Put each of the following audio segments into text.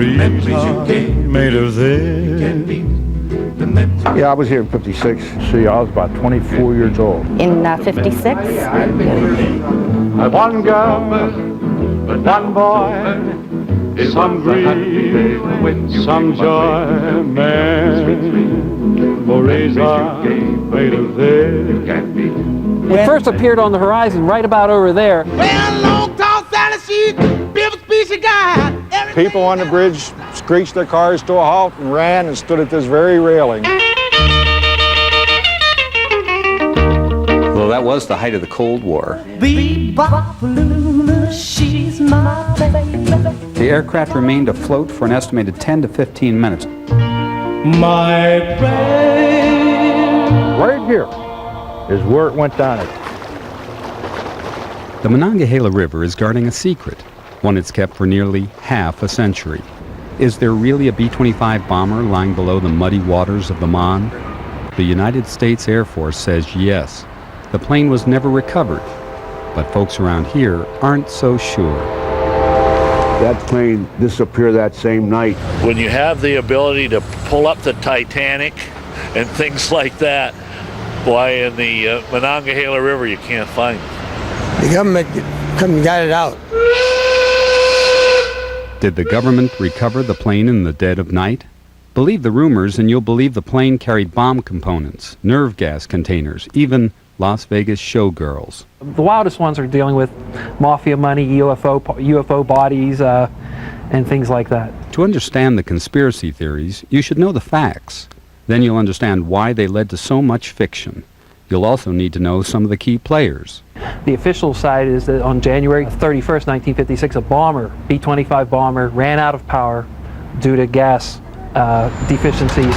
memories you gave made of this. Yeah, I was here in 56. See, I was about 24 years old. In 56? One girl, one boy, some grief, some joy, memories are made of this. It first appeared on the horizon right about over there. People on the bridge screeched their cars to a halt and ran and stood at this very railing. Well, that was the height of the Cold War. The aircraft remained afloat for an estimated 10 to 15 minutes. My friend. Right here is where it went down. The Monongahela River is guarding a secret, one it's kept for nearly half a century. Is there really a B-25 bomber lying below the muddy waters of the Mon? The United States Air Force says yes. The plane was never recovered, but folks around here aren't so sure. That plane disappeared that same night. When you have the ability to pull up the Titanic and things like that, boy, in the Monongahela River, you can't find it. The government come and got it out. Did the government recover the plane in the dead of night? Believe the rumors and you'll believe the plane carried bomb components, nerve gas containers, even Las Vegas showgirls. The wildest ones are dealing with mafia money, UFO bodies, and things like that. To understand the conspiracy theories, you should know the facts. Then you'll understand why they led to so much fiction. You'll also need to know some of the key players. The official side is that on January 31st, 1956, a bomber, B-25 bomber, ran out of power due to gas deficiencies.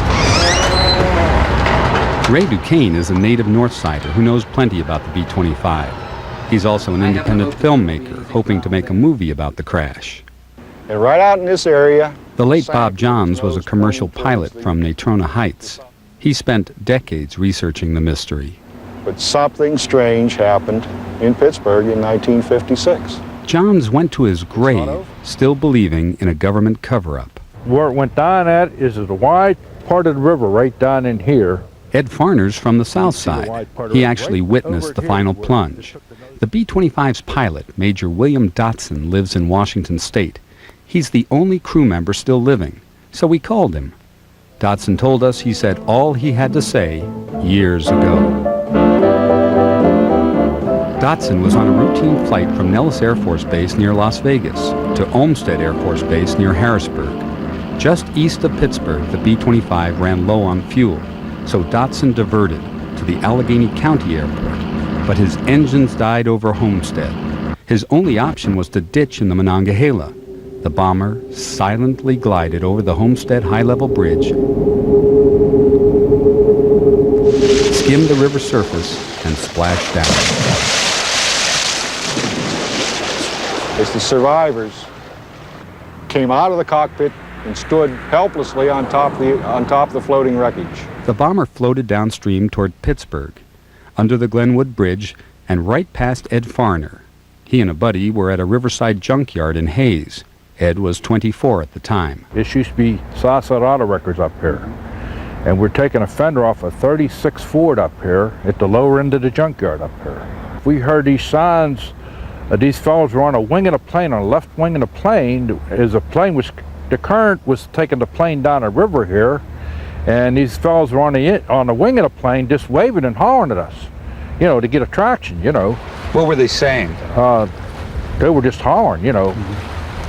Ray Duquesne is a native Northsider who knows plenty about the B-25. He's also an independent filmmaker hoping to make a movie about the crash. And right out in this area... The late Bob Johns was a commercial pilot from Natrona Heights. He spent decades researching the mystery. But something strange happened in Pittsburgh in 1956. Johns went to his grave still believing in a government cover-up. Where it went down at is the wide part of the river right down in here. Ed Farner's from the south side. He actually witnessed the final plunge. The B-25's pilot, Major William Dotson, lives in Washington State. He's the only crew member still living, so we called him. Dotson told us he said all he had to say years ago. Dotson was on a routine flight from Nellis Air Force Base near Las Vegas to Olmsted Air Force Base near Harrisburg. Just east of Pittsburgh, the B-25 ran low on fuel, so Dotson diverted to the Allegheny County Airport, but his engines died over Homestead. His only option was to ditch in the Monongahela. The bomber silently glided over the Homestead high-level bridge, skimmed the river surface, and splashed down. As the survivors came out of the cockpit and stood helplessly on top of the floating wreckage. The bomber floated downstream toward Pittsburgh, under the Glenwood Bridge, and right past Ed Farner. He and a buddy were at a riverside junkyard in Hayes. Ed was 24 at the time. This used to be Sunset Auto Records up here. And we're taking a fender off a 36 Ford up here at the lower end of the junkyard up here. We heard these signs. These fellows were on a wing of a plane, on the left wing of the plane, as the plane was, the current was taking the plane down a river here, and these fellows were on the wing of the plane just waving and hollering at us, you know, to get attraction, you know. What were they saying? They were just hollering, you know.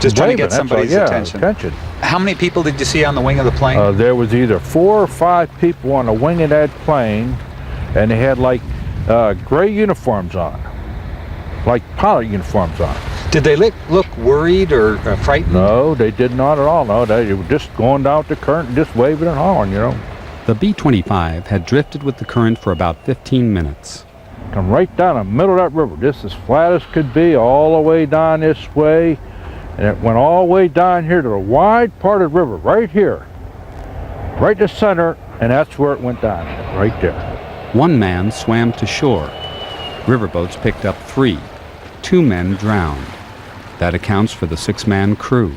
Just trying waving, to get somebody's attention. How many people did you see on the wing of the plane? There was either 4 or 5 people on the wing of that plane, and they had like gray uniforms on, like pilot uniforms on. Did they look worried or frightened? No, they did not at all. No, they were just going down with the current and just waving and hollering, you know. The B-25 had drifted with the current for about 15 minutes. Come right down the middle of that river, just as flat as could be, all the way down this way. And it went all the way down here to the wide part of the river, right here. Right to center, and that's where it went down, right there. One man swam to shore. Riverboats picked up 3. 2 men drowned. That accounts for the 6-man crew.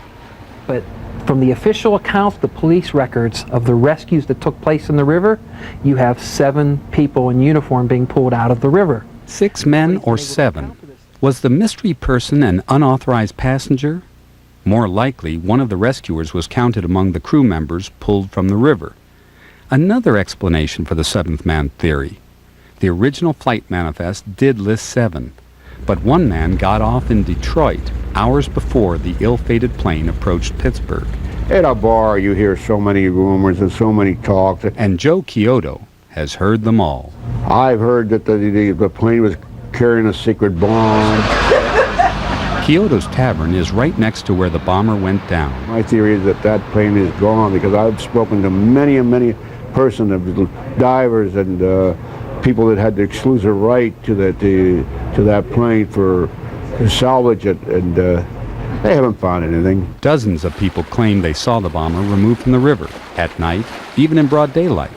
But From the official accounts, the police records of the rescues that took place in the river, you have 7 people in uniform being pulled out of the river. 6 men or 7? Was the mystery person an unauthorized passenger? More likely, one of the rescuers was counted among the crew members pulled from the river. Another explanation for the 7th man theory. The original flight manifest did list 7, but one man got off in Detroit hours before the ill-fated plane approached Pittsburgh. At a bar, you hear so many rumors and so many talks. And Joe Chiodo has heard them all. I've heard that the plane was carrying a secret bomb. Chiodo's Tavern is right next to where the bomber went down. My theory is that that plane is gone because I've spoken to many and many persons, of divers and people that had the exclusive right to that plane to salvage it, and they haven't found anything. Dozens of people claim they saw the bomber removed from the river at night, even in broad daylight.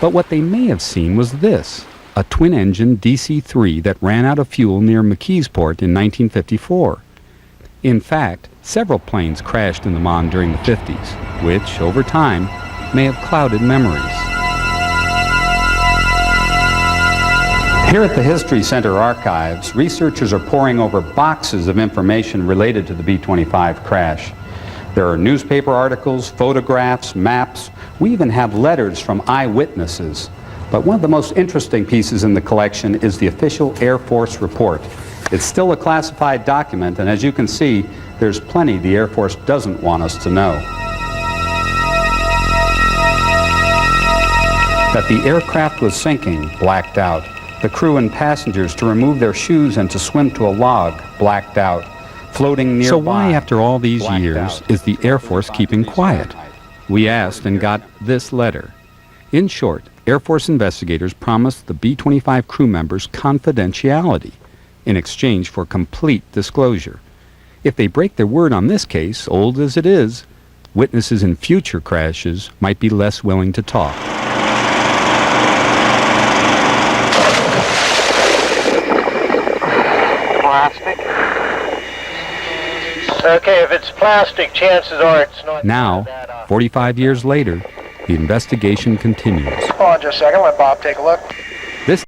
But what they may have seen was this: a twin-engine DC-3 that ran out of fuel near McKeesport in 1954. In fact, several planes crashed in the Mon during the 50s, which, over time, may have clouded memories. Here at the History Center archives, researchers are poring over boxes of information related to the B-25 crash. There are newspaper articles, photographs, maps. We even have letters from eyewitnesses. But one of the most interesting pieces in the collection is the official Air Force report. It's still a classified document, and as you can see, there's plenty the Air Force doesn't want us to know. That the aircraft was sinking, blacked out. The crew and passengers to remove their shoes and to swim to a log, blacked out. Floating nearby. So why, after all these years, is the Air Force keeping quiet? We asked and got this letter. In short, Air Force investigators promised the B-25 crew members confidentiality in exchange for complete disclosure. If they break their word on this case, old as it is, witnesses in future crashes might be less willing to talk. Plastic? Okay, if it's plastic, chances are it's not. Now, 45 years later, the investigation continues. Hold on just a second, let Bob take a look.